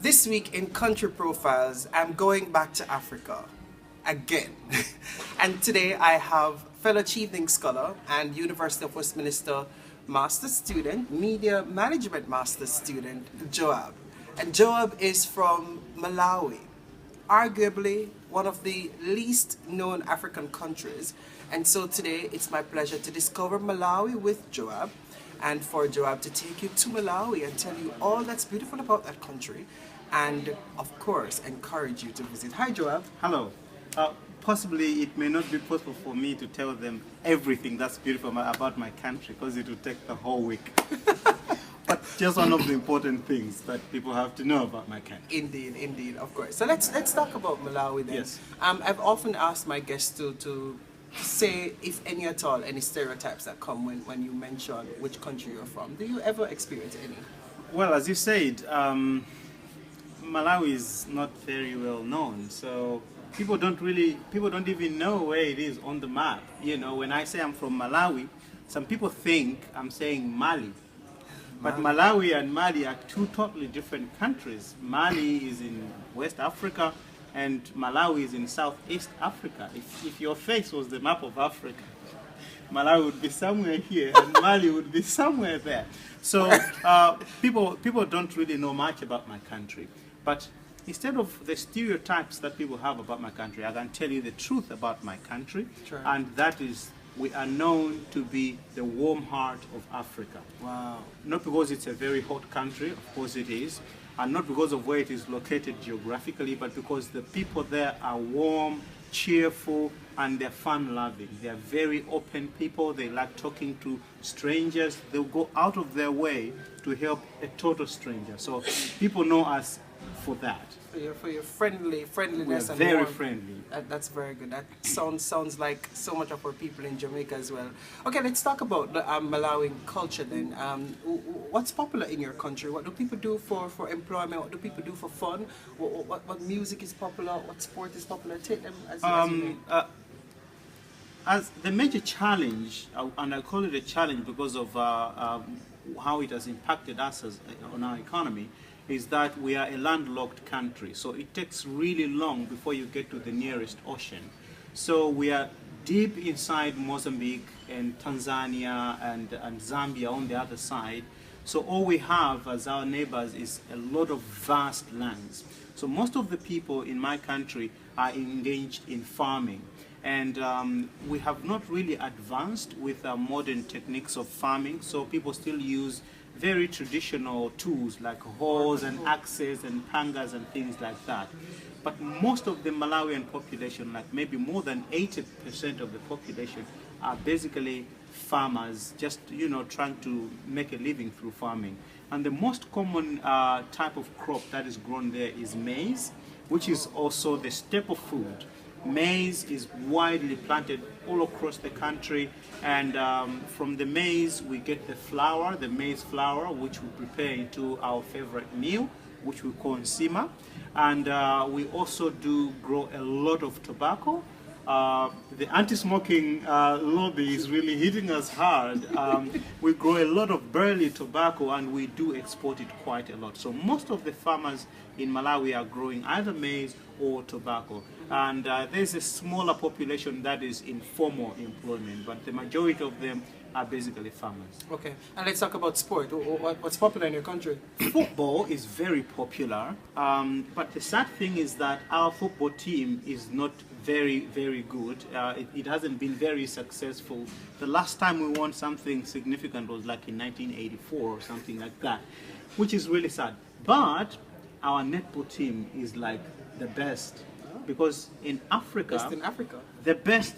This week in Country Profiles, I'm going back to Africa again. And today I have fellow Chevening Scholar and University of Westminster Master student, Media Management Master student, Joab. And Joab is from Malawi, arguably one of the least known African countries. And so today it's my pleasure to discover Malawi with Joab, and for Joab to take you to Malawi and tell you all that's beautiful about that country, and of course encourage you to visit. Hi Joab. Hello. Possibly it may not be possible for me to tell them everything that's beautiful about my country, because it will take the whole week. But just one of the important things that people have to know about my country. Indeed, indeed, of course. So let's talk about Malawi then. Yes. I've often asked my guests to say, if any at all, any stereotypes that come when you mention which country you're from. Do you ever experience any? Well, as you said, Malawi is not very well known, so people don't even know where it is on the map. You know, when I say I'm from Malawi, some people think I'm saying Mali. But Malawi and Mali are two totally different countries. Mali is in West Africa and Malawi is in Southeast Africa. If your face was the map of Africa, Malawi would be somewhere here and Mali would be somewhere there. So people don't really know much about my country. But instead of the stereotypes that people have about my country, I can tell you the truth about my country. Sure. And that is, we are known to be the warm heart of Africa. Wow. Not because it's a very hot country, of course it is, and not because of where it is located geographically, but because the people there are warm, cheerful, and they're fun-loving. They're very open people. They like talking to strangers. They'll go out of their way to help a total stranger. So people know us for that. For your friendliness. We're and very warmth. friendly. That's very good. That sounds like so much of our people in Jamaica as well. Okay, let's talk about the Malawian culture then. What's popular in your country? What do people do for employment? What do people do for fun? What music is popular? What sport is popular? Take them as you may. As the major challenge, and I call it a challenge because of how it has impacted us on our economy, is that we are a landlocked country. So it takes really long before you get to the nearest ocean. So we are deep inside Mozambique and Tanzania and Zambia on the other side. So all we have as our neighbors is a lot of vast lands. So most of the people in my country are engaged in farming. And we have not really advanced with modern techniques of farming. So people still use very traditional tools like hoes and axes and pangas and things like that. But most of the Malawian population, like maybe more than 80% of the population, are basically farmers, just trying to make a living through farming. And the most common type of crop that is grown there is maize, which is also the staple food. Maize is widely planted all across the country, and from the maize we get the flour, the maize flour, which we prepare into our favorite meal, which we call nsima. And we also do grow a lot of tobacco. The anti-smoking lobby is really hitting us hard. We grow a lot of barley tobacco, and we do export it quite a lot. So most of the farmers in Malawi are growing either maize or tobacco. And there's a smaller population that is in formal employment, but the majority of them are basically farmers. Okay, and let's talk about sport. What's popular in your country? Football is very popular, but the sad thing is that our football team is not very, very good. It hasn't been very successful. The last time we won something significant was like in 1984 or something like that, which is really sad. But our netball team is like the best, because in Africa, Best in Africa. the best,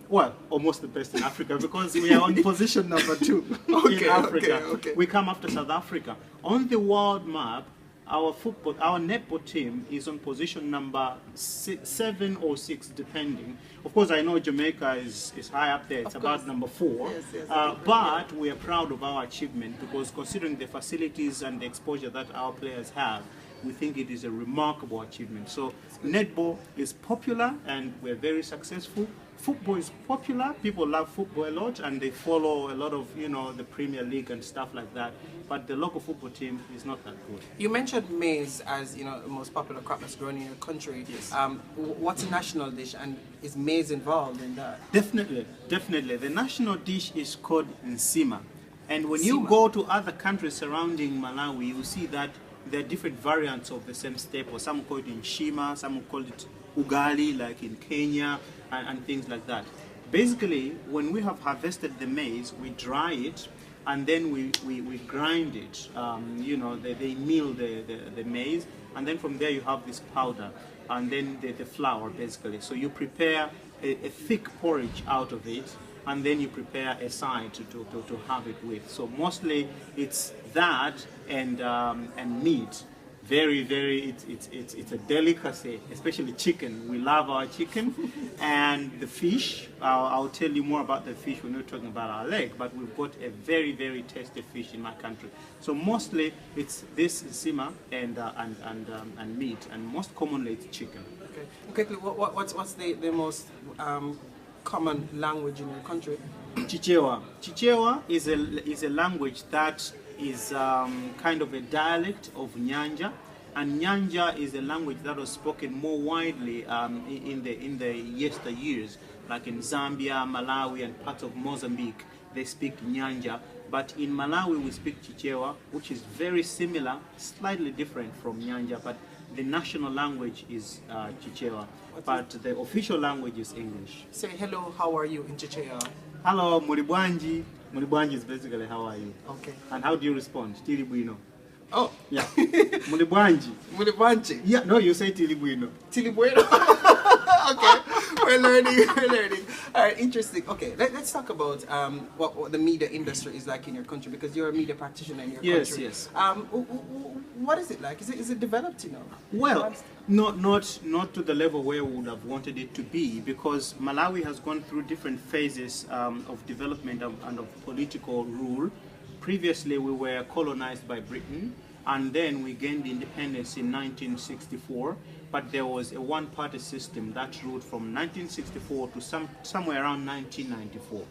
well, almost the best in Africa, because we are on position number 2 in Africa. Okay. We come after South Africa. On the world map, our netball team is on position number 7 or 6, depending. Of course, I know Jamaica is high up there. It's about number 4. Yes, but we are proud of our achievement, because considering the facilities and the exposure that our players have, we think it is a remarkable achievement. So netball is popular and we're very successful. Football is popular. People love football a lot and they follow a lot of, the Premier League and stuff like that. But the local football team is not that good. You mentioned maize as the most popular crop that's grown in your country. Yes. What's a national dish, and is maize involved in that? Definitely, definitely. The national dish is called nsima. And when you Nsima. go to other countries surrounding Malawi, you see that there are different variants of the same staple. Some call it nshima, some call it ugali, like in Kenya, and things like that. Basically, when we have harvested the maize, we dry it, and then we grind it. They mill the maize, and then from there you have this powder, and then the flour, basically. So you prepare a thick porridge out of it, and then you prepare a side to have it with. So mostly it's that and meat. Very, very, it's a delicacy, especially chicken. We love our chicken. And the fish, I'll tell you more about the fish when we're talking about our leg, but we've got a very, very tasty fish in my country. So mostly it's this sima and meat, and most commonly it's chicken. Okay. Quickly, what's the most common language in your country? Chichewa. Chichewa is a language that is kind of a dialect of Nyanja, and Nyanja is a language that was spoken more widely in the yesteryears, like in Zambia, Malawi, and parts of Mozambique. They speak Nyanja, but in Malawi we speak Chichewa, which is very similar, slightly different from Nyanja, but the national language is Chichewa, but the official language is English. Say hello, how are you in Chichewa? Hello, Mulibwanji. Mulibwanji is basically how are you. Okay. And how do you respond? Tilibuino. Oh. Yeah. Mulibwanji. Mulibwanji. Yeah, no, you say Tilibuino. Tilibueno. Okay. We're learning. All right, interesting. Okay, let's talk about what the media industry is like in your country, because you're a media practitioner in your country. Yes. What is it like? Is it developed, Well, not to the level where we would have wanted it to be, because Malawi has gone through different phases of development and of political rule. Previously, we were colonized by Britain, and then we gained independence in 1964. But there was a one-party system that ruled from 1964 to somewhere around 1994.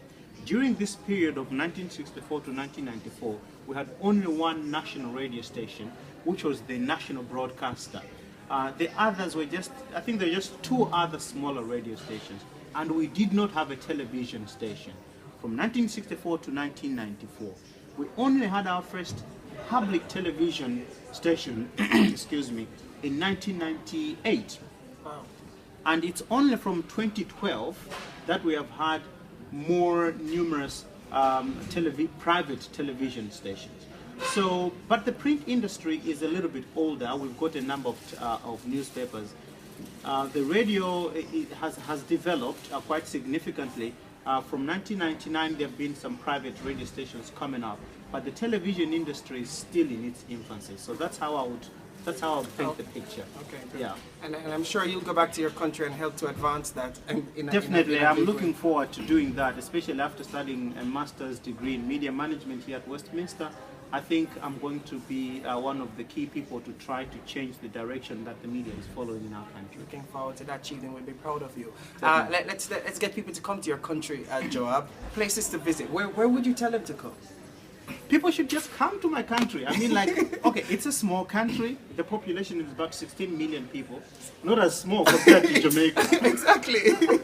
During this period of 1964 to 1994, we had only one national radio station, which was the national broadcaster. The others were I think there were just two other smaller radio stations, and we did not have a television station. From 1964 to 1994, we only had our first public television station, excuse me, in 1998. Wow. And it's only from 2012 that we have had more numerous private television stations. So, but the print industry is a little bit older. We've got a number of newspapers. The radio has developed quite significantly. From 1999, there have been some private radio stations coming up, but the television industry is still in its infancy. So that's how I would paint the picture. Okay. Yeah. And I'm sure you'll go back to your country and help to advance that. Definitely, I'm looking forward to doing that, especially after studying a master's degree in media management here at Westminster. I think I'm going to be one of the key people to try to change the direction that the media is following in our country. Looking forward to that, Chief, and we'll be proud of you. Let's get people to come to your country, Joab. Places to visit. Where would you tell them to come? People should just come to my country. I mean, like, okay, it's a small country. The population is about 16 million people. Not as small compared to Jamaica. Exactly.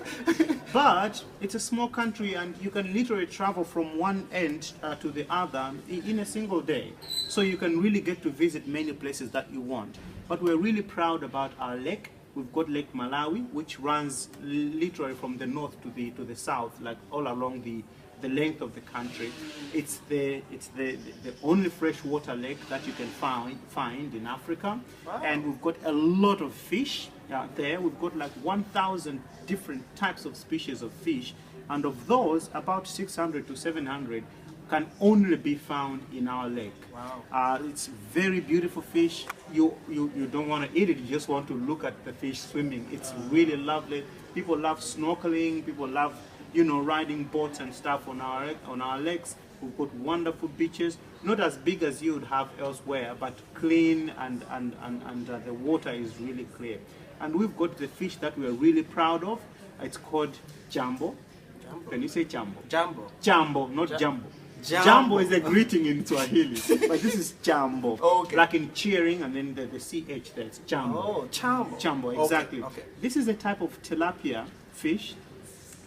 But it's a small country, and you can literally travel from one end to the other in a single day. So you can really get to visit many places that you want. But we're really proud about our lake. We've got Lake Malawi, which runs literally from the north to the south, like all along the length of the country. It's the only freshwater lake that you can find in Africa. Wow. And we've got a lot of fish out there. We've got like 1,000 different types of species of fish, and of those, about 600 to 700 can only be found in our lake. Wow. It's very beautiful fish. You don't want to eat it, you just want to look at the fish swimming. It's really lovely. People love snorkeling, people love riding boats and stuff on our lakes. We've got wonderful beaches, not as big as you would have elsewhere, but clean, and the water is really clear. And we've got the fish that we're really proud of. It's called jambo. Jambo. Can you say jambo? Jambo. Jambo, not jumbo. Jambo. Jambo is a greeting in Swahili, but this is jambo. Okay. Like in cheering, and then the CH there, it's jambo. Oh, chambo. Jambo, exactly. Okay. This is a type of tilapia fish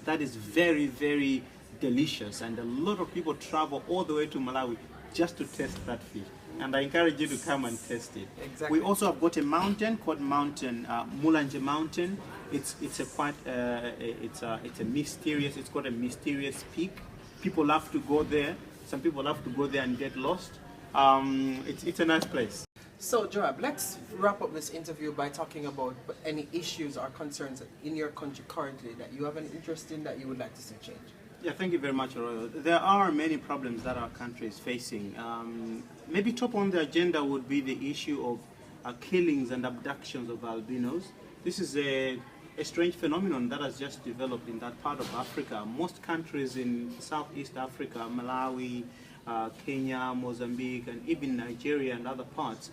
that is very, very delicious, and a lot of people travel all the way to Malawi just to taste that fish. And I encourage you to come and taste it. Exactly. We also have got a mountain called Mulanje Mountain. It's a quite it's a mysterious. It's got a mysterious peak. People love to go there. Some people love to go there and get lost. It's a nice place. So, Joab, let's wrap up this interview by talking about any issues or concerns in your country currently that you have an interest in that you would like to see change. Yeah, thank you very much, Oroyo. There are many problems that our country is facing. Maybe top on the agenda would be the issue of killings and abductions of albinos. This is a strange phenomenon that has just developed in that part of Africa. Most countries in Southeast Africa, Malawi, Kenya, Mozambique, and even Nigeria and other parts,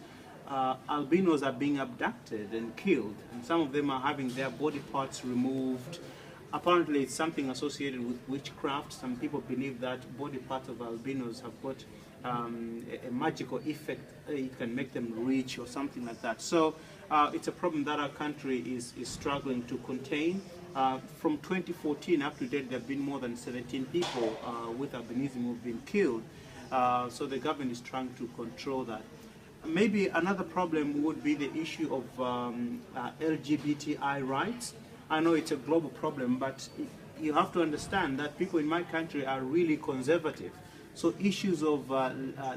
albinos are being abducted and killed, and some of them are having their body parts removed. Apparently it's something associated with witchcraft. Some people believe that body parts of albinos have got a magical effect. It can make them rich or something like that. So it's a problem that our country is struggling to contain. From 2014 up to date, there have been more than 17 people with albinism who have been killed. So the government is trying to control that. Maybe another problem would be the issue of LGBTI rights. I know it's a global problem, but you have to understand that people in my country are really conservative. So issues of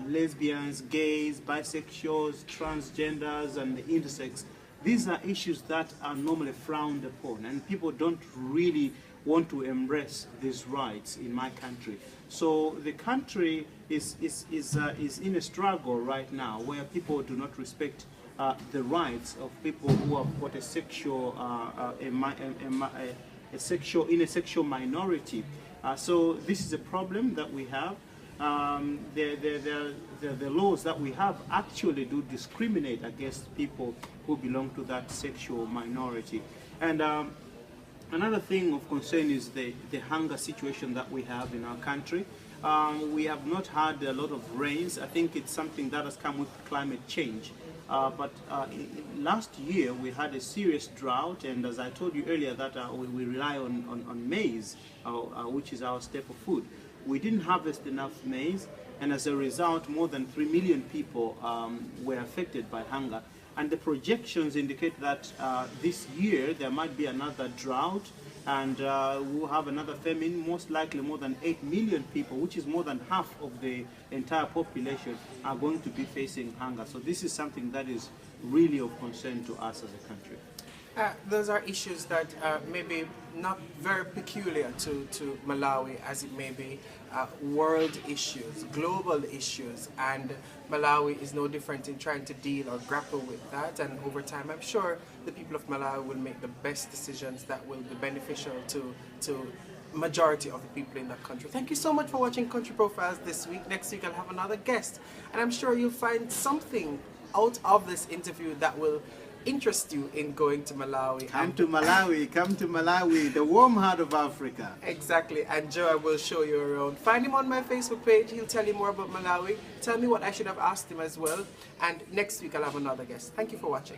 lesbians, gays, bisexuals, transgenders, and the intersex, these are issues that are normally frowned upon, and people don't really want to embrace these rights in my country. So the country is in a struggle right now where people do not respect the rights of people who have got a sexual sexual minority. So this is a problem that we have. The laws that we have actually do discriminate against people who belong to that sexual minority. And another thing of concern is the hunger situation that we have in our country. We have not had a lot of rains. I think it's something that has come with climate change. But last year we had a serious drought, and as I told you earlier that we rely on maize, which is our staple food. We didn't harvest enough maize, and as a result more than 3 million people were affected by hunger. And the projections indicate that this year there might be another drought, and we'll have another famine. Most likely more than 8 million people, which is more than half of the entire population, are going to be facing hunger. So this is something that is really of concern to us as a country. Those are issues that maybe not very peculiar to Malawi, as it may be world issues, global issues, and Malawi is no different in trying to deal or grapple with that. And over time, I'm sure the people of Malawi will make the best decisions that will be beneficial to majority of the people in that country. Thank you so much for watching Country Profiles this week. Next week I'll have another guest, and I'm sure you'll find something out of this interview that will interest you in going to Malawi. Come to Malawi, the warm heart of Africa. Exactly, and Joab will show you around. Find him on my Facebook page, he'll tell you more about Malawi. Tell me what I should have asked him as well, and next week I'll have another guest. Thank you for watching.